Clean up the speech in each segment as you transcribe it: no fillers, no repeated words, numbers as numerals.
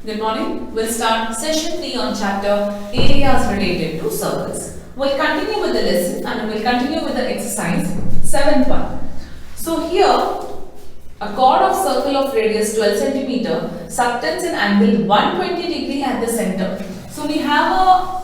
Good morning. We'll start session 3 on chapter areas related to circles. We'll continue with the lesson and we'll continue with the exercise 7th one. So here a chord of circle of radius 12 cm subtends an angle 120 degree at the center. So we have a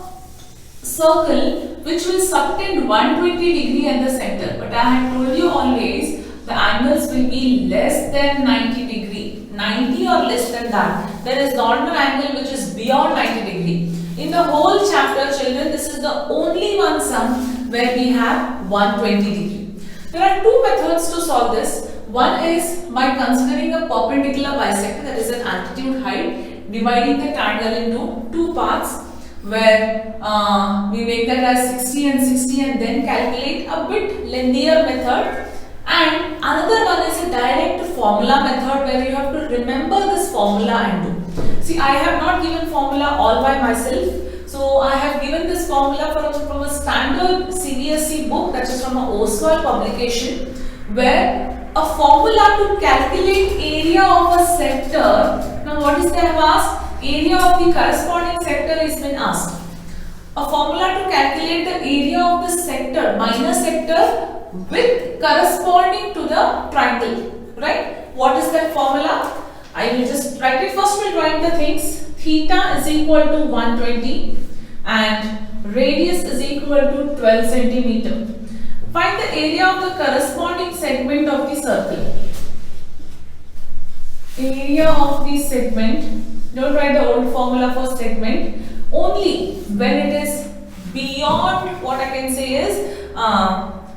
circle which will subtend 120 degree at the center, but I have told you always the angles will be less than 90 degree, 90 or less than that. There is not an angle which is beyond 90 degree. In the whole chapter, children, this is the only one sum where we have 120 degree. There are two methods to solve this. One is by considering a perpendicular bisector, that is an altitude height, dividing the triangle into two parts, where we make that as 60 and 60 and then calculate a bit lengthier method. And another one is a direct formula method where you have to remember this formula and do. See, I have not given formula all by myself. So I have given this formula from a standard CBSE book, that is from a Oswald publication, where a formula to calculate area of a sector. Now what is they have asked? Area of the corresponding sector is been asked. A formula to calculate the area of the sector, minor sector, with corresponding to the triangle, right? What is that formula? I will just write it. First we'll write the things. Theta is equal to 120 and radius is equal to 12 centimeter. Find the area of the corresponding segment of the circle. Area of the segment, don't write the old formula for segment, only when it is beyond, what I can say is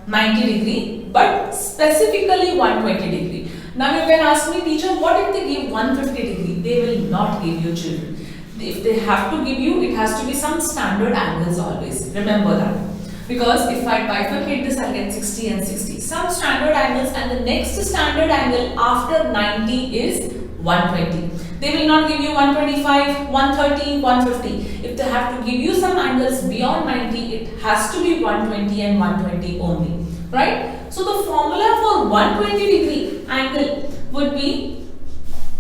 90 degree, but specifically 120 degree. Now you can ask me, teacher, what if they give 150 degree? They will not give you, children. If they have to give you, it has to be some standard angles always. Remember that. Because if I bifurcate this, I'll get 60 and 60. Some standard angles, and the next standard angle after 90 is 120. They will not give you 125, 130, 150. If they have to give you some angles beyond 90, it has to be 120 and 120 only. Right? So the formula for 120 degree angle would be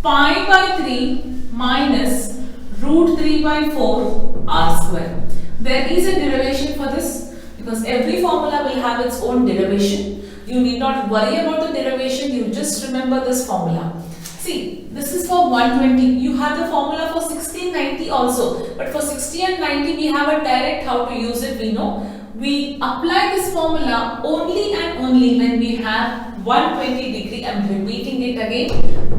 pi by 3 minus root 3 by 4 r square. There is a derivation for this, because every formula will have its own derivation. You need not worry about the derivation, you just remember this formula. See, this is for 120. You have the formula for 60 and 90 also. But for 60 and 90, we have a direct how to use it, we know. We apply this formula only and only when we have 120 degree. I am repeating it again.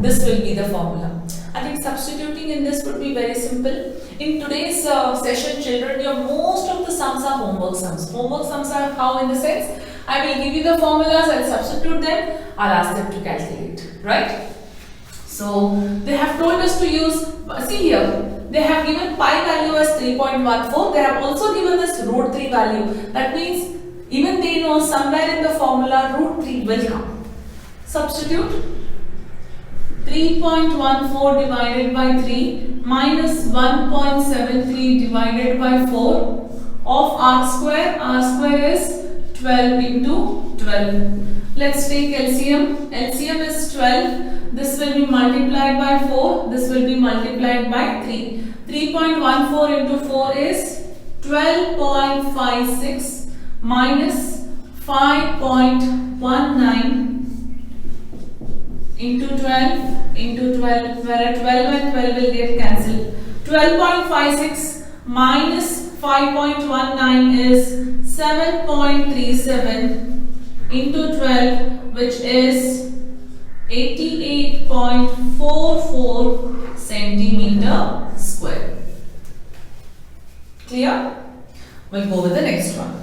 This will be the formula. I think substituting in this would be very simple. In today's session, children, your most of the sums are homework sums. Homework sums are how, in the sense, I will give you the formulas, I will substitute them, I will ask them to calculate, right? So they have told us to use, see here, they have given pi value as 3.14, they have also given us root 3 value. That means even they know somewhere in the formula root 3 will come. Substitute 3.14 divided by 3 minus 1.73 divided by 4 of r square. R square is 12 into 12. Let's take LCM. LCM is 12. This will be multiplied by 4. This will be multiplied by 3. 3.14 into 4 is 12.56 minus 5.19 into 12 into 12, where 12 and 12 will get cancelled. 12.56 minus 5.19 is 7.37 into 12, which is 88.44 centimeter square. Clear? We'll go with the next one.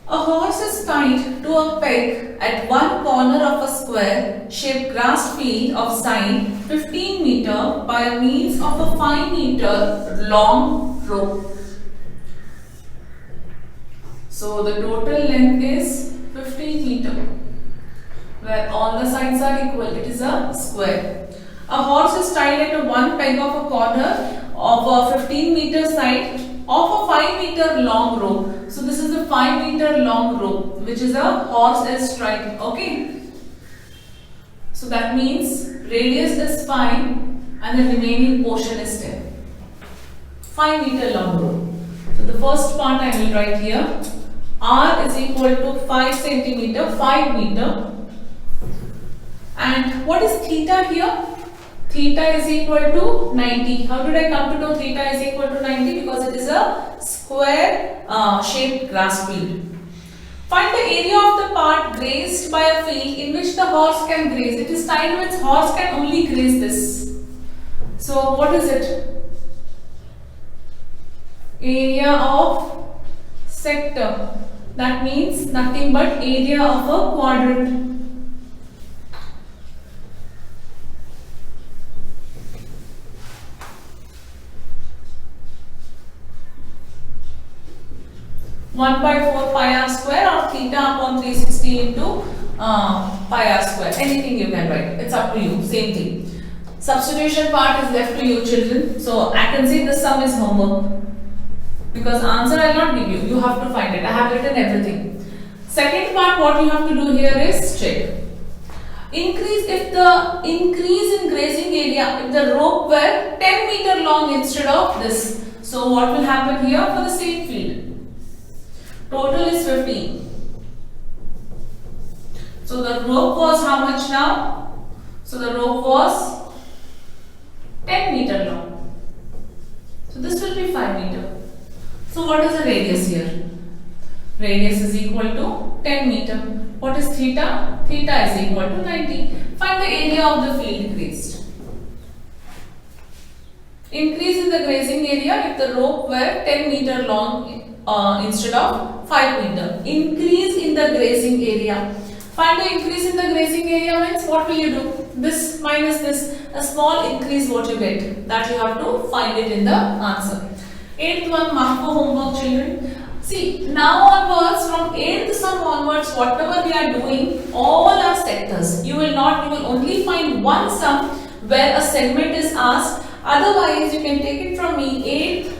A horse is tied to a peg at one corner of a square shaped grass field of side 15 meter by means of a 5 meter long rope. So the total length is 15 meter, where all the sides are equal. It is a square. A horse is tied at one peg of a corner of a 15 meter side of a 5 meter long rope. So this is a 5 meter long rope, which is a horse is tied. Okay. So that means radius is 5 and the remaining portion is 10. 5 meter long rope. So the first part I will write here. R is equal to 5 centimeter, 5 meter. And what is theta here? Theta is equal to 90. How did I come to know theta is equal to 90? Because it is a square shaped grass field. Find the area of the part grazed by a field in which the horse can graze. It is tied with horse can only graze this. So what is it? Area of sector. That means nothing but area of a quadrant. One by 4 pi r square or theta upon 360 into pi r square. Anything you can write. It's up to you. Same thing. Substitution part is left to you, children. So I can say this sum is homework. Because answer I will not give you. You have to find it. I have written everything. Second part, what you have to do here is check. If the increase in grazing area, if the rope were 10 meter long instead of this. So what will happen here for the same field? Total is 15. So the rope was how much now? So the rope was 10 meter long. So this will be 5 meter. So what is the radius here? Radius is equal to 10 meter. What is theta? Theta is equal to 90. Find the area of the field grazed. Increase in the grazing area if the rope were 10 meter long instead of 5 meter. Increase in the grazing area. Find the increase in the grazing area means what will you do? This minus this, a small increase what you get. That you have to find it in the answer. 8th one mark for homework, children. See, now onwards, from 8th sum onwards, whatever we are doing, all are sectors. You will only find one sum where a segment is asked. Otherwise, you can take it from me. 8th,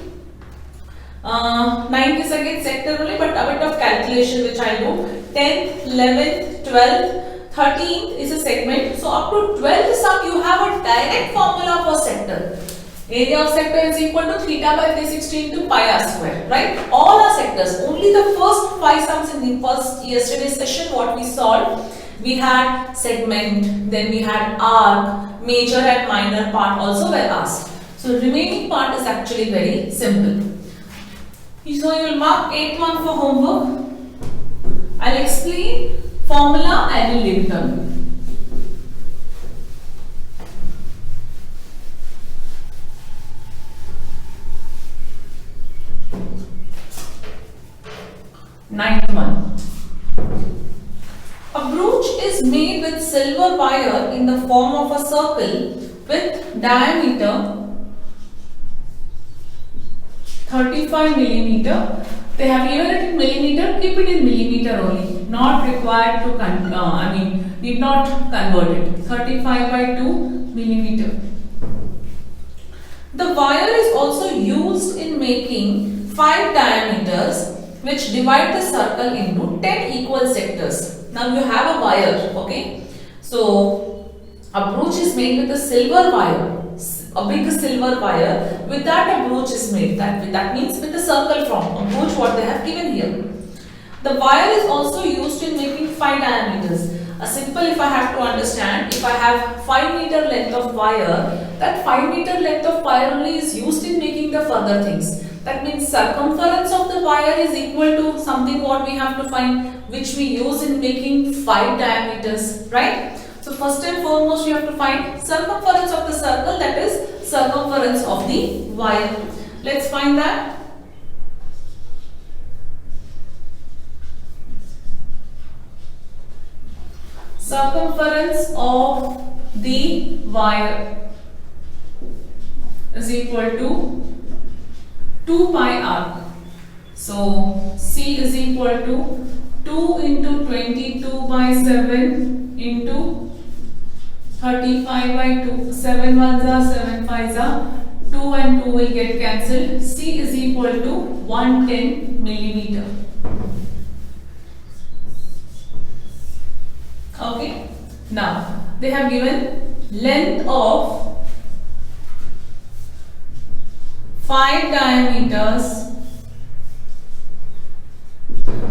9th is again sector only, but a bit of calculation which I do. 10th, 11th, 12th, 13th is a segment. So up to 12th sum, you have a direct formula for sector. Area of sector is equal to theta by 360 into pi r square, right? All are sectors. Only the first 5 sums in the yesterday's session what we solved. We had segment, then we had arc, major and minor part also were asked. So remaining part is actually very simple. So you will mark 8th one for homework. I'll explain formula and will leave it on. Ninth one. A brooch is made with silver wire in the form of a circle with diameter 35 millimeter. They have given it in millimeter, keep it in millimeter only. Not required to, need not convert it. 35 by 2 millimeter. The wire is also used in making 5 diameters which divide the circle into 10 equal sectors. Now you have a wire, okay? So a brooch is made with a silver wire, a big silver wire. With that a brooch is made. That means with a circle from a brooch what they have given here. The wire is also used in making 5 diameters. A simple, if I have to understand, if I have 5 meter length of wire, that 5 meter length of wire only is used in making the further things. That means circumference of the wire is equal to something what we have to find, which we use in making 5 diameters, right? So first and foremost, you have to find circumference of the circle, that is circumference of the wire. Let's find that. Circumference of the wire is equal to 2 pi r. So C is equal to 2 into 22 by 7 into 35 by 2. 7 ones are 7 fives are 2 and 2 will get cancelled. C is equal to 110 millimeter. Okay. Now they have given length of 5 diameters.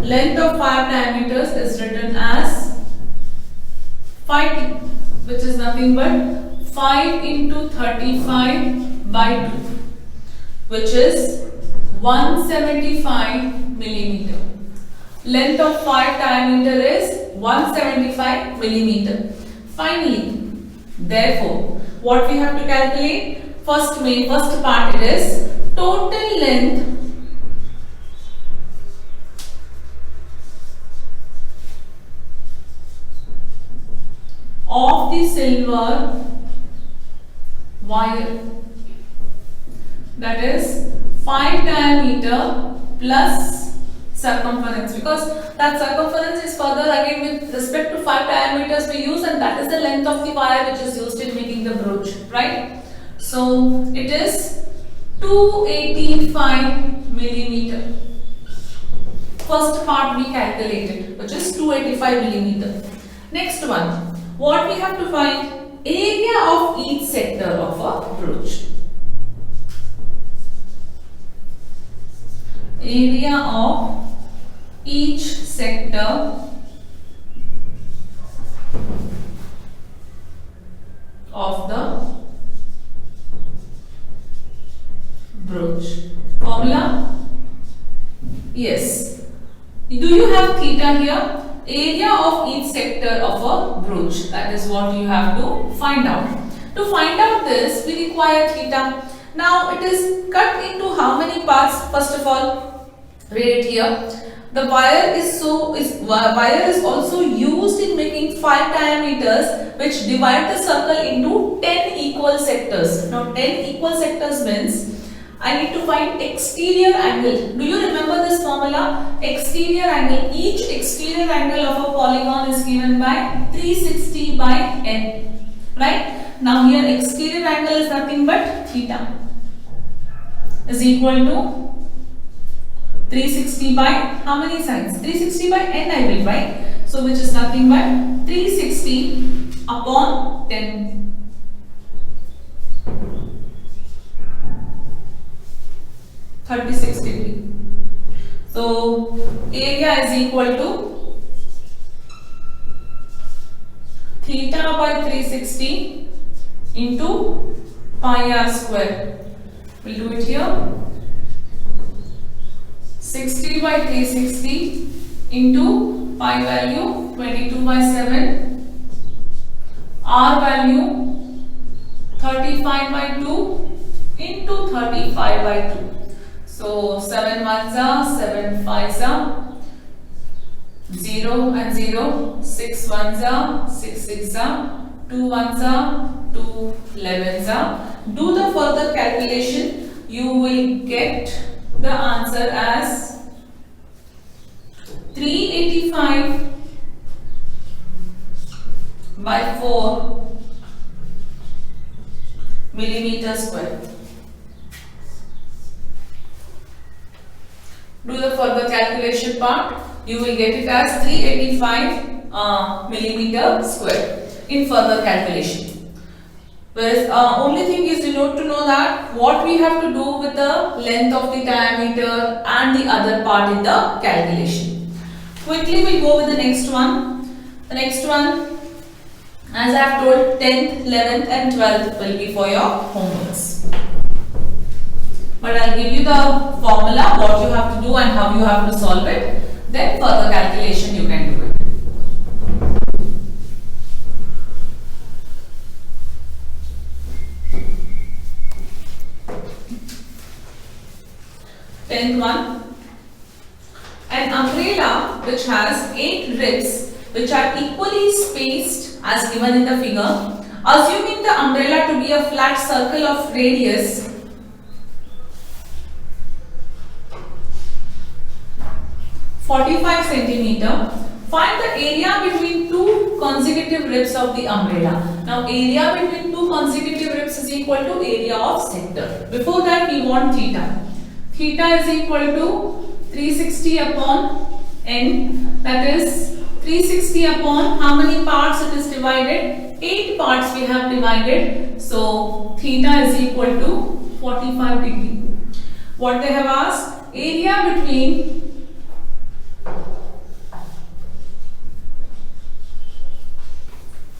Length of 5 diameters is written as 5t, which is nothing but 5 into 35 by 2, which is 175 millimeter. Length of 5 diameter is 175 millimeter. Finally, therefore, what we have to calculate? First part, it is total length of the silver wire, that is 5 diameter plus circumference, because that circumference is further again with respect to 5 diameters we use, and that is the length of the wire which is used in making the brooch, right? So it is 285 millimeter. First part we calculated, which is 285 millimeter. Next one, what we have to find? Area of each sector of a brooch. Area of each sector of the brooch. Formula? Yes. Do you have theta here? Area of each sector of a brooch. That is what you have to find out. To find out this, we require theta. Now it is cut into how many parts? First of all, read it here. The wire is also used in making 5 diameters, which divide the circle into 10 equal sectors. Now 10 equal sectors means I need to find exterior angle. Do you remember this formula? Exterior angle. Each exterior angle of a polygon is given by 360 by n. Right? Now here exterior angle is nothing but theta is equal to 360 by how many sides? 360 by n I will write. So which is nothing but 360 upon 10. 36 degree. So area is equal to theta by 360 into pi r square. We'll do it here. 60 by 360 into pi value 22 by 7, r value 35 by 2 into 35 by 2. So 7 ones are 7 fives are 0 and 0, 6 ones are 6 six are 2 ones are 2 11s are. Do the further calculation. You will get the answer as 385 by 4 millimeter square. Do the further calculation part. You will get it as 385 millimeter square in further calculation. Whereas only thing is you need to know that what we have to do with the length of the diameter and the other part in the calculation. Quickly we'll go with the next one. The next one, as I have told, 10th, 11th and 12th will be for your homeworks. But I'll give you the formula, what you have to do and how you have to solve it. Then further calculation you can do it. 10th one, an umbrella which has 8 ribs which are equally spaced as given in the figure. Assuming the umbrella to be a flat circle of radius 45 centimeter. Find the area between two consecutive ribs of the umbrella. Now area between two consecutive ribs is equal to area of sector. Before that we want theta. Theta is equal to 360 upon n, that is 360 upon how many parts it is divided? 8 parts we have divided. So theta is equal to 45 degree. What they have asked? Area between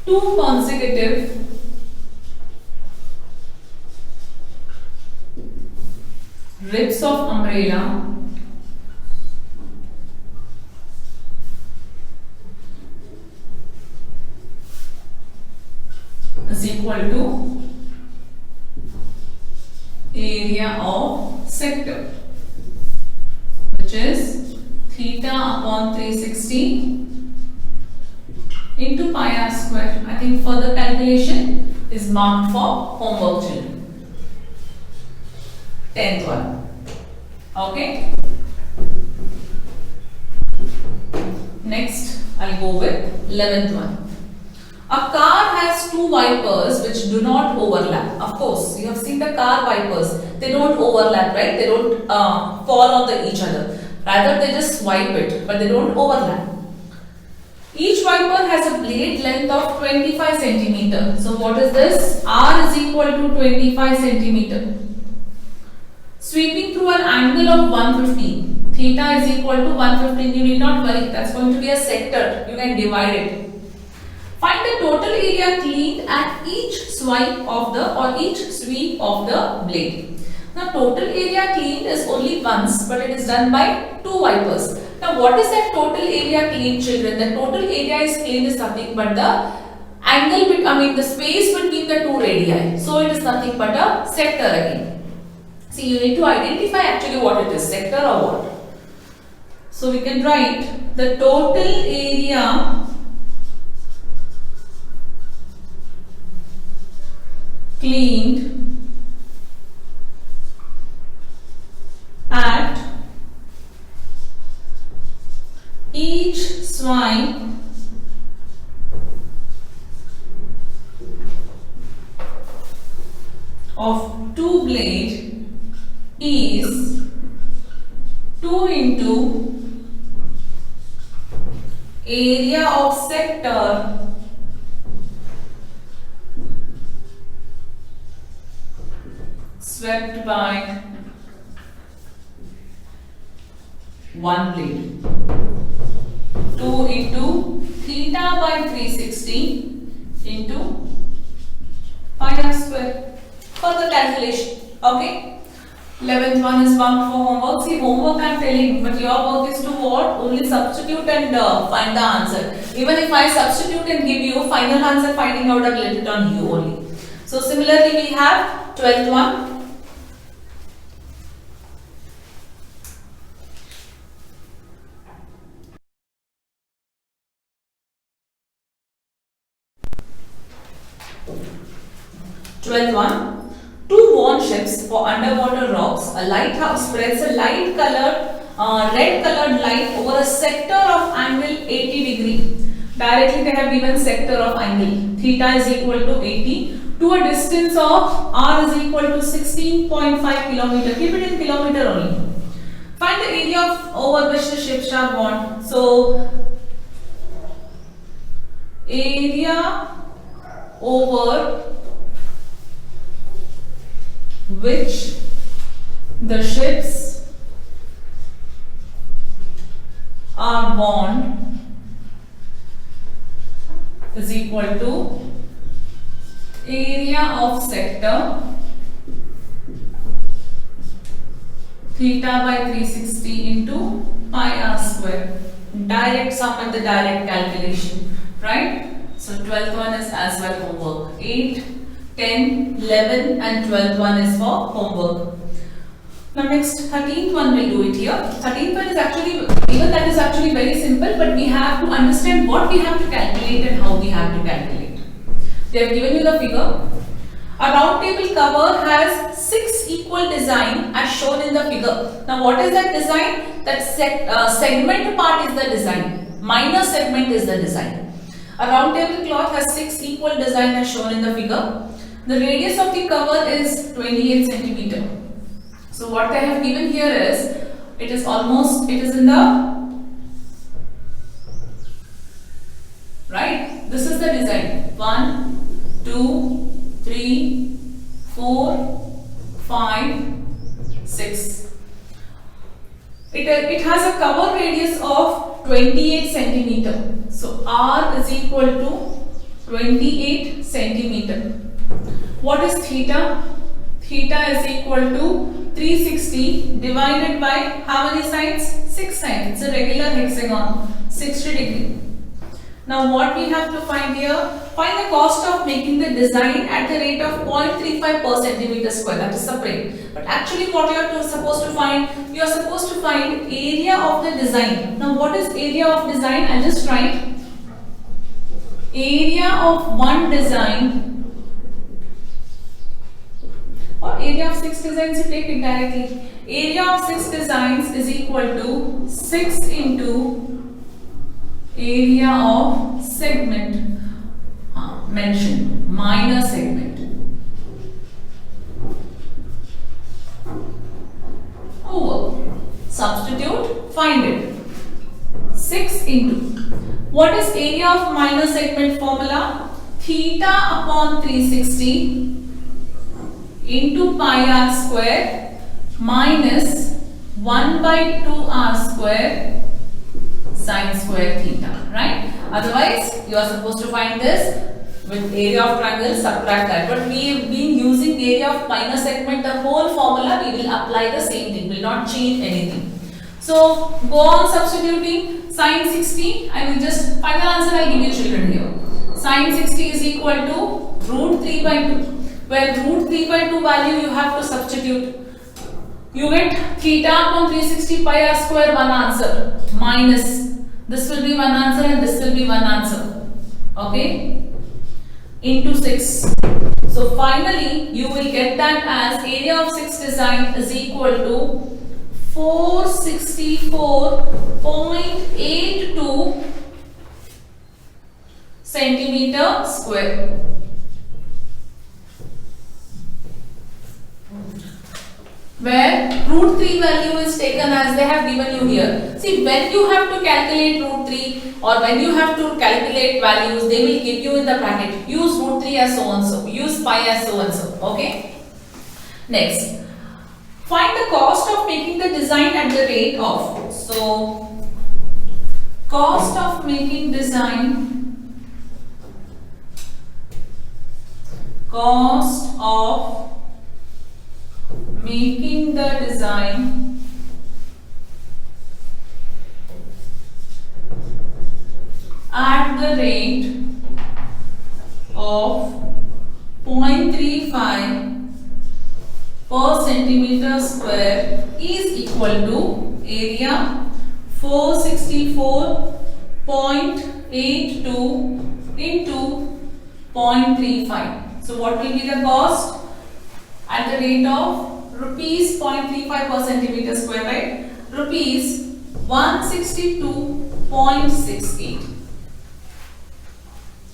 two consecutive ribs of umbrella is equal to area of sector, which is theta upon 360 into pi r square. I think further calculation is marked for homework children. 10th one. Okay. Next, I'll go with 11th one. A car has two wipers which do not overlap. Of course, you have seen the car wipers. They don't overlap, right? They don't fall on each other. Rather, they just swipe it, but they don't overlap. Each wiper has a blade length of 25 centimeter. So what is this? R is equal to 25 centimeter. Sweeping through an angle of 115. Theta is equal to 115. You need not worry. That's going to be a sector. You can divide it. Find the total area cleaned at each swipe of the or each sweep of the blade. Now total area cleaned is only once, but it is done by two wipers. Now what is that total area cleaned, children? The total area is cleaned is nothing but the angle, the space between the two radii. So it is nothing but a sector again. See, you need to identify actually what it is, sector or what. So we can write the total area cleaned at each swipe of two blade is 2 into area of sector swept by one blade. 2 into theta by 360 into pi r square. Further calculation. Okay. 11th one is marked for homework. See, homework I am telling, but your work is to what? Only substitute and find the answer. Even if I substitute and give you final answer, finding out, I will let it on you only. So similarly, we have 12th one. Two worn ships for underwater rocks. A lighthouse spreads a light colored, red colored light over a sector of angle 80 degree. Directly they have given sector of angle. Theta is equal to 80 to a distance of r is equal to 16.5 kilometer. Keep it in kilometer only. Find the area of over which the ships are worn. So area over which the ships are worn is equal to area of sector theta by 360 into pi r square. Direct sum and the direct calculation, right? So 12th one is as well homework. 8, 10, 11 and 12th one is for homework. Now next 13th one we'll do it here. 13th one is actually, even that is actually very simple, but we have to understand what we have to calculate and how we have to calculate. They have given you the figure. A round table cover has 6 equal design as shown in the figure. Now what is that design? That segment part is the design. Minor segment is the design. A round table cloth has 6 equal design as shown in the figure. The radius of the cover is 28 centimeter. So what I have given here is, it is in the, right? This is the design. 1, 2, 3, 4, 5, 6. It has a cover radius of 28 centimeter. So R is equal to 28 centimeter. What is theta? Theta is equal to 360 divided by how many sides? 6 sides. It's a regular hexagon. 60 degree. Now what we have to find here? Find the cost of making the design at the rate of 0.35 per centimeter square. That is separate. But actually what you are supposed to find? You are supposed to find area of the design. Now what is area of design? I'll just write area of one design, or area of 6 designs, you take it directly. Area of 6 designs is equal to 6 into area of segment mentioned, minor segment. Over. Substitute, find it. 6 into. What is area of minor segment formula? Theta upon 360 into pi r square minus 1 by 2 r square sine square theta, right? Otherwise, you are supposed to find this with area of triangle, subtract that. But we have been using area of minor segment, the whole formula, we will apply the same thing, will not change anything. So, go on substituting sine 60. I will just, final answer I will give you children here. Sine 60 is equal to root 3 by 2. Where root 3 by 2 value you have to substitute. You get theta upon 360 pi r square, one answer, minus this will be one answer and this will be one answer, okay, into 6. So finally you will get that as area of 6 design is equal to 464.82 centimeter square. Where root 3 value is taken as they have given you here. See, when you have to calculate root 3 or when you have to calculate values, they will give you in the bracket. Use root 3 as so and so. Use pi as so and so. Okay. Next, find the cost of making the design at the rate of. So, cost of making design. Cost of making the design at the rate of 0.35 per centimeter square is equal to area 464.82 into 0.35. So what will be the cost at the rate of rupees 0.35 per centimeter square, right? Rupees 162.68.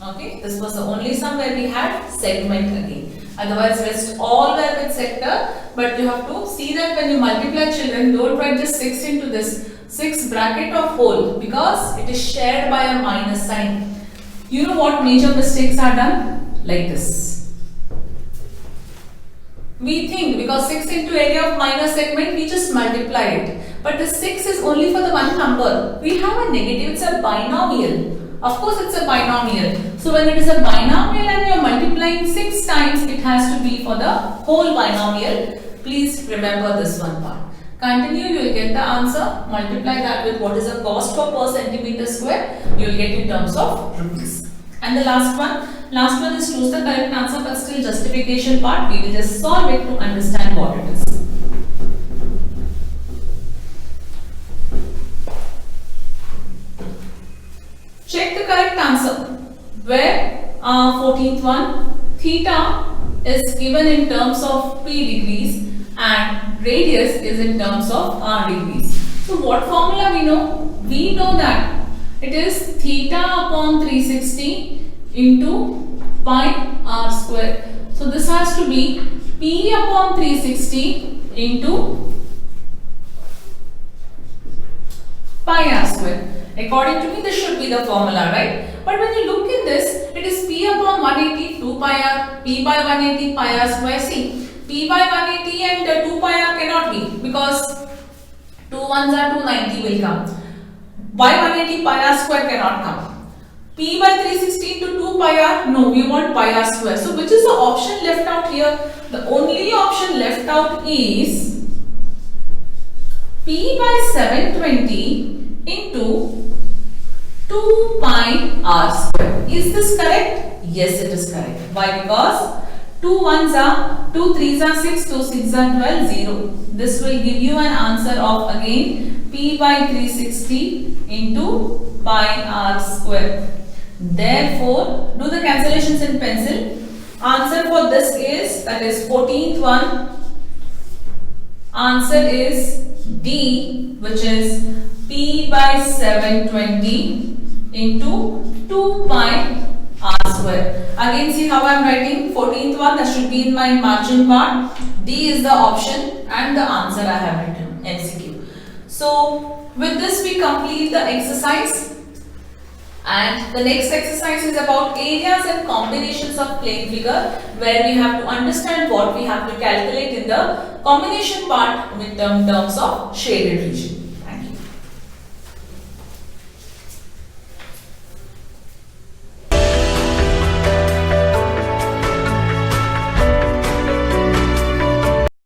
Okay, this was the only sum where we had segment again. Otherwise, rest all were with sector. But you have to see that when you multiply children, don't write just 6 into this 6 bracket of whole, because it is shared by a minus sign. You know what major mistakes are done? Like this. We think because 6 into area of minor segment, we just multiply it. But the 6 is only for the one number. We have a negative, it's a binomial. Of course, it's a binomial. So when it is a binomial and you are multiplying 6 times, it has to be for the whole binomial. Please remember this one part. Continue, you will get the answer. Multiply that with what is the cost per centimeter square. You will get in terms of rupees. And the last one is choose the correct answer, but still justification part, we will just solve it to understand what it is. Check the correct answer. Where 14th one, theta is given in terms of P degrees and radius is in terms of R degrees. So what formula we know? We know that it is theta upon 360 into pi R square. So this has to be P upon 360 into pi R square. According to me, this should be the formula, right? But when you look in this, it is P upon 180 2 pi R, P by 180 pi R square. See, P by 180 and 2 pi R cannot be, because 2 ones are 290 will come. By 180 pi R square cannot come. P by 360 into 2 pi R, no, we want pi R square. So which is the option left out here? The only option left out is P by 720 into 2 pi R square. Is this correct? Yes, it is correct. Why? Because 2 ones are 2 threes are 6, 2 6 are 12, 0. This will give you an answer of again P by 360 into pi R square. Therefore, do the cancellations in pencil. Answer for this is, that is 14th one. Answer is D, which is P by 720 into 2 pi R square. Again, see how I am writing 14th one, that should be in my margin part. D is the option and the answer I have written, MCQ. So with this we complete the exercise, and the next exercise is about areas and combinations of plane figure, where we have to understand what we have to calculate in the combination part with terms of shaded region.